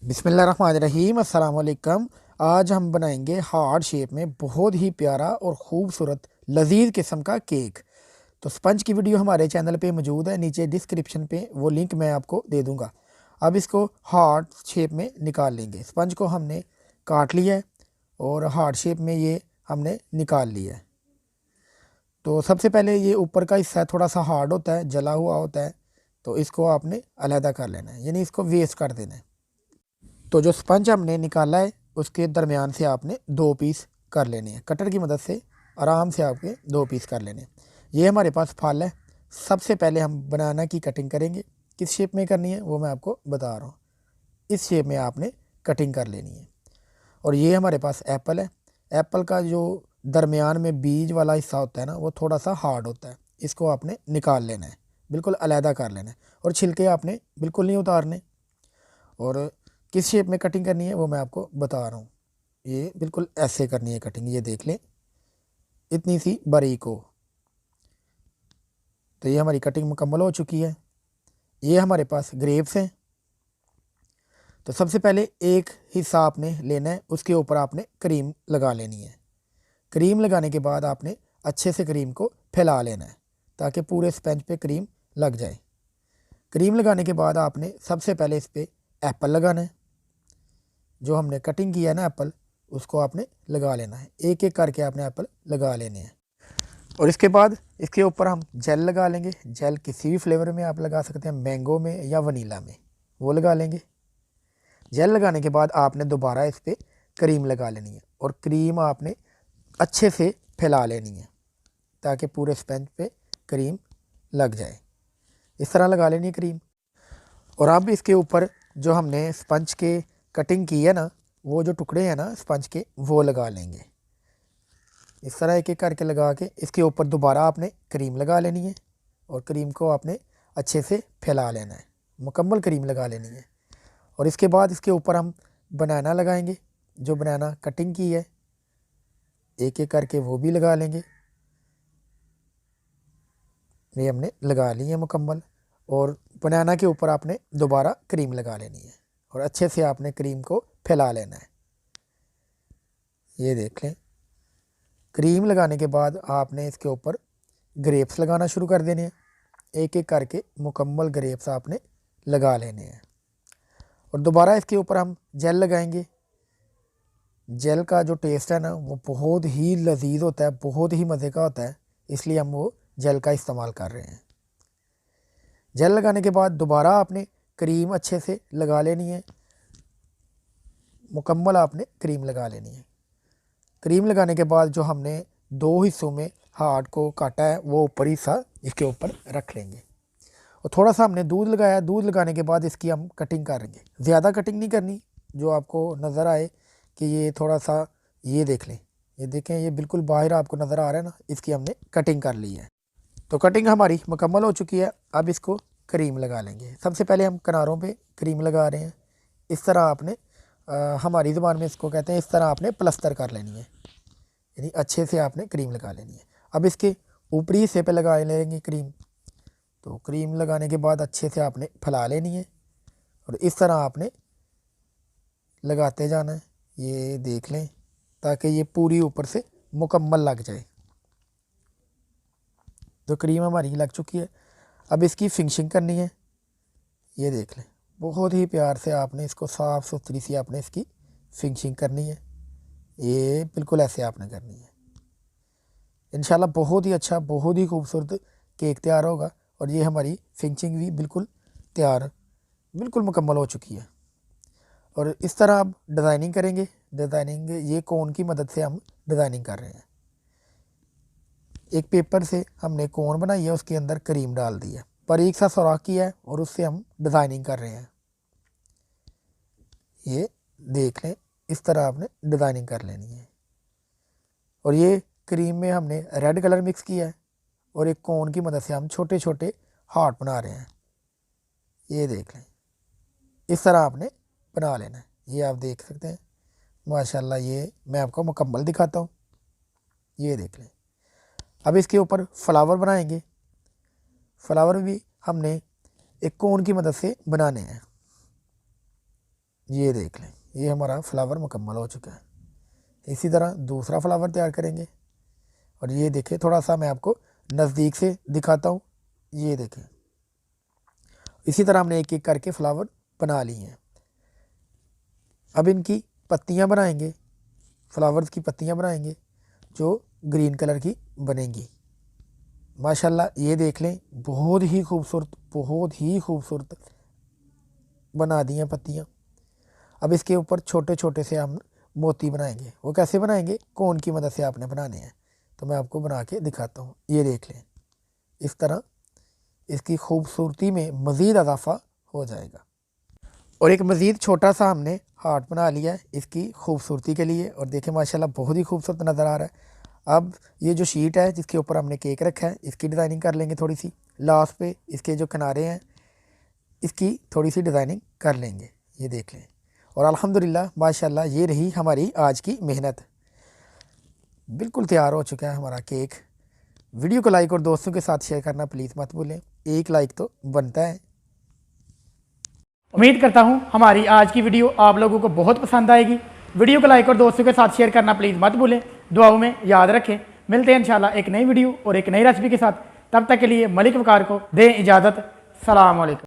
बिस्मिल्लाहिर्रहमानिर्रहीम अस्सलाम वालेकुम। आज हम बनाएंगे हार्ड शेप में बहुत ही प्यारा और ख़ूबसूरत लजीज किस्म का केक। तो स्पंज की वीडियो हमारे चैनल पे मौजूद है, नीचे डिस्क्रिप्शन पे वो लिंक मैं आपको दे दूंगा। अब इसको हार्ड शेप में निकाल लेंगे। स्पंज को हमने काट लिया है और हार्ड शेप में ये हमने निकाल लिया है। तो सबसे पहले ये ऊपर का हिस्सा थोड़ा सा हार्ड होता है, जला हुआ होता है, तो इसको आपने अलहदा कर लेना है, यानी इसको वेस्ट कर देना है। तो जो स्पंज हमने निकाला है उसके दरमियान से आपने दो पीस कर लेने हैं, कटर की मदद से आराम से आपके दो पीस कर लेने हैं। ये हमारे पास फल है। सबसे पहले हम बनाना की कटिंग करेंगे। किस शेप में करनी है वो मैं आपको बता रहा हूँ। इस शेप में आपने कटिंग कर लेनी है। और ये हमारे पास एप्पल है। एप्पल का जो दरमियान में बीज वाला हिस्सा होता है ना, वो थोड़ा सा हार्ड होता है, इसको आपने निकाल लेना है, बिल्कुल अलहदा कर लेना है। और छिलके आपने बिल्कुल नहीं उतारने। और किस शेप में कटिंग करनी है वो मैं आपको बता रहा हूँ। ये बिल्कुल ऐसे करनी है कटिंग, ये देख लें, इतनी सी बारीक हो। तो ये हमारी कटिंग मुकम्मल हो चुकी है। ये हमारे पास ग्रेप्स हैं। तो सबसे पहले एक हिस्सा आपने लेना है, उसके ऊपर आपने क्रीम लगा लेनी है। क्रीम लगाने के बाद आपने अच्छे से क्रीम को फैला लेना है ताकि पूरे स्पंज पे क्रीम लग जाए। क्रीम लगाने के बाद आपने सबसे पहले इस पर एप्पल लगाना है। जो हमने कटिंग किया है ना एप्पल, उसको आपने लगा लेना है। एक एक करके आपने एप्पल लगा लेने हैं। और इसके बाद इसके ऊपर हम जेल लगा लेंगे। जेल किसी भी फ्लेवर में आप लगा सकते हैं, मैंगो में या वनीला में, वो लगा लेंगे। जेल लगाने के बाद आपने दोबारा इस पर क्रीम लगा लेनी है और क्रीम आपने अच्छे से फैला लेनी है ताकि पूरे स्पंज पे क्रीम लग जाए। इस तरह लगा लेनी है क्रीम। और अब इसके ऊपर जो हमने स्पंज के कटिंग की है ना, वो जो टुकड़े हैं ना स्पंज के, वो लगा लेंगे। इस तरह एक एक करके लगा के इसके ऊपर दोबारा आपने क्रीम लगा लेनी है और क्रीम को आपने अच्छे से फैला लेना है, मुकम्मल क्रीम लगा लेनी है। और इसके बाद इसके ऊपर हम बनाना लगाएंगे। जो बनाना कटिंग की है एक एक करके वो भी लगा लेंगे। ये हमने लगा ली है मुकम्मल। और बनाना के ऊपर आपने दोबारा क्रीम लगा लेनी है और अच्छे से आपने क्रीम को फैला लेना है। ये देख लें, क्रीम लगाने के बाद आपने इसके ऊपर ग्रेप्स लगाना शुरू कर देने हैं। एक एक करके मुकम्मल ग्रेप्स आपने लगा लेने हैं। और दोबारा इसके ऊपर हम जेल लगाएंगे। जेल का जो टेस्ट है ना, वो बहुत ही लजीज होता है, बहुत ही मज़े का होता है, इसलिए हम वो जेल का इस्तेमाल कर रहे हैं। जेल लगाने के बाद दोबारा आपने क्रीम अच्छे से लगा लेनी है, मुकम्मल आपने क्रीम लगा लेनी है। क्रीम लगाने के बाद जो हमने दो हिस्सों में हार्ड को काटा है, वो ऊपर हिस्सा इसके ऊपर रख लेंगे। और थोड़ा सा हमने दूध लगाया। दूध लगाने के बाद इसकी हम कटिंग करेंगे। ज़्यादा कटिंग नहीं करनी, जो आपको नज़र आए कि ये थोड़ा सा, ये देख लें, ये देखें, ये बिल्कुल बाहर आपको नज़र आ रहा है ना, इसकी हमने कटिंग कर ली है। तो कटिंग हमारी मुकम्मल हो चुकी है। अब इसको क्रीम लगा लेंगे। सबसे पहले हम किनारों पे क्रीम लगा रहे हैं। इस तरह आपने हमारी ज़ुबान में इसको कहते हैं, इस तरह आपने प्लस्तर कर लेनी है, यानी अच्छे से आपने क्रीम लगा लेनी है। अब इसके ऊपरी हिस्से पे लगा लेंगे क्रीम। तो क्रीम लगाने के बाद अच्छे से आपने फैला लेनी है और इस तरह आपने लगाते जाना है। ये देख लें ताकि ये पूरी ऊपर से मुकम्मल लग जाए। तो क्रीम हमारी लग चुकी है। अब इसकी फिनिशिंग करनी है। ये देख लें, बहुत ही प्यार से आपने इसको साफ़ सुथरी सी आपने इसकी फिनिशिंग करनी है। ये बिल्कुल ऐसे आपने करनी है। इंशाल्लाह बहुत ही अच्छा, बहुत ही खूबसूरत केक तैयार होगा। और ये हमारी फिनिशिंग भी बिल्कुल तैयार, बिल्कुल मुकम्मल हो चुकी है। और इस तरह अब डिज़ाइनिंग करेंगे। डिज़ाइनिंग ये कोन की मदद से हम डिज़ाइनिंग कर रहे हैं। एक पेपर से हमने कोन बनाई है, उसके अंदर क्रीम डाल दी है, बारीक सा सुराख किया है और उससे हम डिज़ाइनिंग कर रहे हैं। ये देख लें, इस तरह आपने डिज़ाइनिंग कर लेनी है। और ये क्रीम में हमने रेड कलर मिक्स किया है और एक कोन की मदद से हम छोटे छोटे हार्ट बना रहे हैं। ये देख लें, इस तरह आपने बना लेना है। ये आप देख सकते हैं माशाल्लाह। ये मैं आपको मुकम्मल दिखाता हूँ। ये देख लें। अब इसके ऊपर फ्लावर बनाएंगे। फ्लावर भी हमने एक कोन की मदद से बनाने हैं। ये देख लें, ये हमारा फ्लावर मुकम्मल हो चुका है। इसी तरह दूसरा फ्लावर तैयार करेंगे। और ये देखें, थोड़ा सा मैं आपको नज़दीक से दिखाता हूँ। ये देखें, इसी तरह हमने एक एक करके फ्लावर बना लिए हैं। अब इनकी पत्तियाँ बनाएंगे, फ्लावर्स की पत्तियाँ बनाएंगे जो ग्रीन कलर की बनेंगी। माशाल्लाह ये देख लें, बहुत ही खूबसूरत बना दी हैं पत्तियाँ। अब इसके ऊपर छोटे छोटे से हम मोती बनाएंगे। वो कैसे बनाएंगे, कोन की मदद से आपने बनाने हैं, तो मैं आपको बना के दिखाता हूँ। ये देख लें, इस तरह इसकी खूबसूरती में मज़ीद इजाफा हो जाएगा। और एक मज़ीद छोटा सा हमने हार्ट बना लिया है इसकी खूबसूरती के लिए। और देखें माशाल्लाह बहुत ही खूबसूरत नज़र आ रहा है। अब ये जो शीट है जिसके ऊपर हमने केक रखा है, इसकी डिज़ाइनिंग कर लेंगे थोड़ी सी। लास्ट पे इसके जो किनारे हैं इसकी थोड़ी सी डिज़ाइनिंग कर लेंगे। ये देख लें। और अल्हम्दुलिल्लाह माशाल्लाह ये रही हमारी आज की मेहनत। बिल्कुल तैयार हो चुका है हमारा केक। वीडियो को लाइक और दोस्तों के साथ शेयर करना प्लीज़ मत भूलें, एक लाइक तो बनता है। उम्मीद करता हूँ हमारी आज की वीडियो आप लोगों को बहुत पसंद आएगी। वीडियो को लाइक और दोस्तों के साथ शेयर करना प्लीज़ मत भूलें। दुआओं में याद रखें। मिलते हैं इंशाल्लाह एक नई वीडियो और एक नई रेसिपी के साथ। तब तक के लिए मलिक वकार को दें इजाज़त। सलाम अलैकुम।